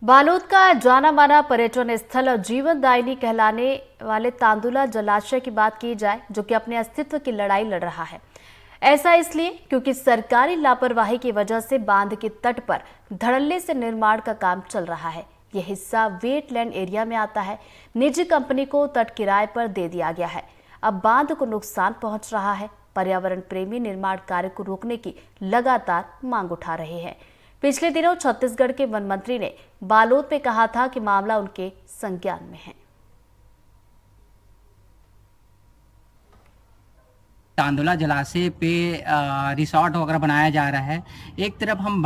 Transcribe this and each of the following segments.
बालोद का जाना माना पर्यटन स्थल और जीवनदायिनी कहलाने वाले तांदुला जलाशय की बात की जाए, जो कि अपने अस्तित्व की लड़ाई लड़ रहा है। ऐसा इसलिए क्योंकि सरकारी लापरवाही की वजह से बांध के तट पर धड़ल्ले से निर्माण का काम चल रहा है। यह हिस्सा वेटलैंड एरिया में आता है। निजी कंपनी को तट किराए पर दे दिया गया है। अब बांध को नुकसान पहुंच रहा है। पर्यावरण प्रेमी निर्माण कार्य को रोकने की लगातार मांग उठा रहे हैं। पिछले दिनों छत्तीसगढ़ के वन मंत्री ने बालोद में कहा था कि मामला उनके संज्ञान में है। तांदुला जलाशय पे रिसोर्ट वगैरह बनाया जा रहा है। एक तरफ हम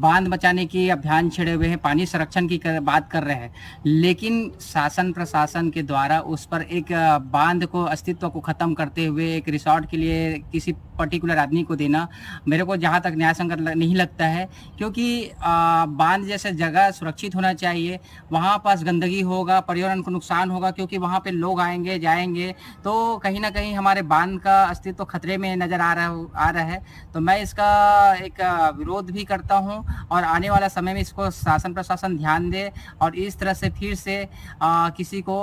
बांध बचाने की अभियान छेड़े हुए हैं, पानी संरक्षण की बात कर रहे हैं, लेकिन शासन प्रशासन के द्वारा उस पर एक बांध को अस्तित्व को खत्म करते हुए एक रिसोर्ट के लिए किसी पर्टिकुलर आदमी को देना मेरे को जहाँ तक न्यायसंगत नहीं लगता है, क्योंकि बांध जैसे जगह सुरक्षित होना चाहिए। वहाँ पास गंदगी होगा, पर्यावरण को नुकसान होगा, क्योंकि वहाँ पे लोग आएंगे जाएंगे तो कहीं ना कहीं हमारे बांध का अस्तित्व खतरे में नजर आ रहा है। तो मैं इसका एक विरोध भी करता हूं और आने वाला समय में इसको शासन प्रशासन ध्यान दे और इस तरह से फिर से किसी को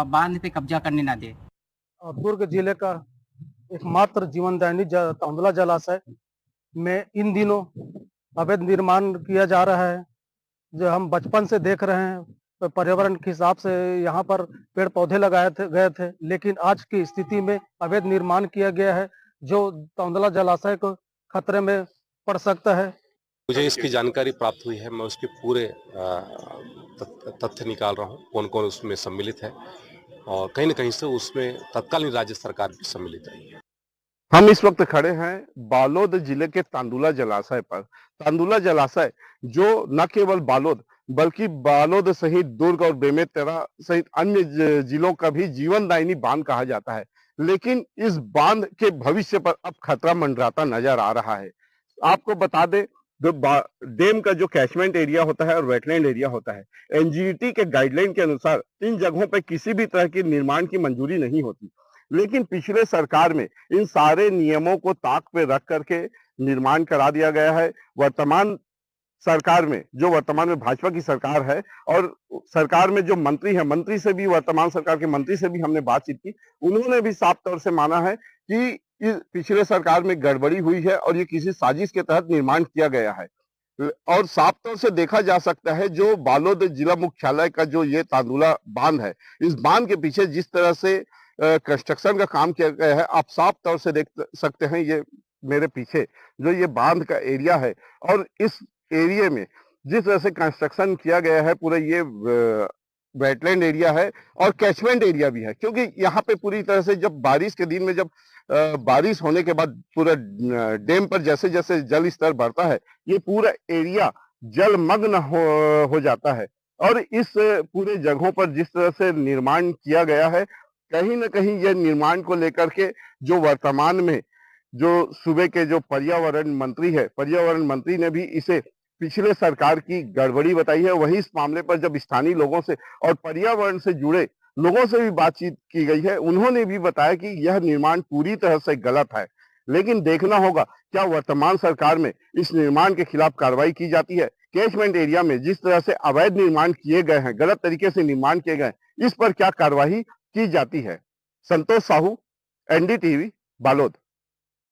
बांध पे कब्जा करने ना दे। दुर्ग जिले का एकमात्र जीवनदायिनी तांदुला जलाशय में इन दिनों अवैध निर्माण किया जा रहा है, जो हम बचपन से देख रहे हैं। तो पर्यावरण के हिसाब से यहाँ पर पेड़ पौधे गए थे, लेकिन आज की स्थिति में अवैध निर्माण किया गया है, जो तांदुला जलाशय को खतरे में पड़ सकता है। मुझे इसकी जानकारी प्राप्त हुई है, मैं उसके पूरे तथ्य निकाल रहा हूँ, कौन कौन उसमें सम्मिलित है और कहीं न कहीं से उसमें तत्कालीन राज्य सरकार भी सम्मिलित है। हम इस वक्त खड़े हैं बालोद जिले के तांदुला जलाशय पर। तांदुला जलाशय जो न केवल बालोद बल्कि बालोद सहित दुर्ग और बेमेतरा सहित अन्य जिलों का भी जीवनदायिनी बांध कहा जाता है, लेकिन इस बांध के भविष्य पर अब खतरा मंडराता नजर आ रहा है। आपको बता दें, जो डैम का जो कैचमेंट एरिया होता है और वेटलैंड एरिया होता है, एनजीटी के गाइडलाइन के अनुसार इन जगहों पर किसी भी तरह के निर्माण की मंजूरी नहीं होती, लेकिन पिछले सरकार में इन सारे नियमों को ताक पे रख करके निर्माण करा दिया गया है। वर्तमान सरकार में, जो वर्तमान में भाजपा की सरकार है और सरकार में जो मंत्री है, मंत्री से भी, वर्तमान सरकार के मंत्री से भी हमने बातचीत की, उन्होंने भी साफ तौर से माना है कि इस पिछले सरकार में गड़बड़ी हुई है और ये किसी साजिश के तहत निर्माण किया गया है। और साफ तौर से देखा जा सकता है, जो बालोद जिला मुख्यालय का जो ये तांदुला बांध है, इस बांध के पीछे जिस तरह से कंस्ट्रक्शन का काम किया गया है, आप साफ तौर से देख सकते हैं। ये मेरे पीछे जो ये बांध का एरिया है और इस एरिया में जिस तरह से कंस्ट्रक्शन किया गया है, पूरा ये वेटलैंड एरिया है और कैचमेंट एरिया भी है, क्योंकि यहाँ पे पूरी तरह से जब बारिश के दिन में जब बारिश होने के बाद पूरा डैम पर जैसे जैसे जल स्तर बढ़ता है, ये पूरा एरिया जलमग्न हो जाता है। और इस पूरे जगहों पर जिस तरह से निर्माण किया गया है, कहीं ना कहीं यह निर्माण को लेकर के जो वर्तमान में जो सूबे के जो पर्यावरण मंत्री है, पर्यावरण मंत्री ने भी इसे पिछले सरकार की गड़बड़ी बताई है। वहीं इस मामले पर जब स्थानीय लोगों से और पर्यावरण से जुड़े लोगों से भी बातचीत की गई है, उन्होंने भी बताया कि यह निर्माण पूरी तरह से गलत है। लेकिन देखना होगा क्या वर्तमान सरकार में इस निर्माण के खिलाफ कार्रवाई की जाती है। कैचमेंट एरिया में जिस तरह से अवैध निर्माण किए गए हैं, गलत तरीके से निर्माण किए गए, इस पर क्या कार्रवाई की जाती है। संतोष साहू, एनडीटीवी, बालोद।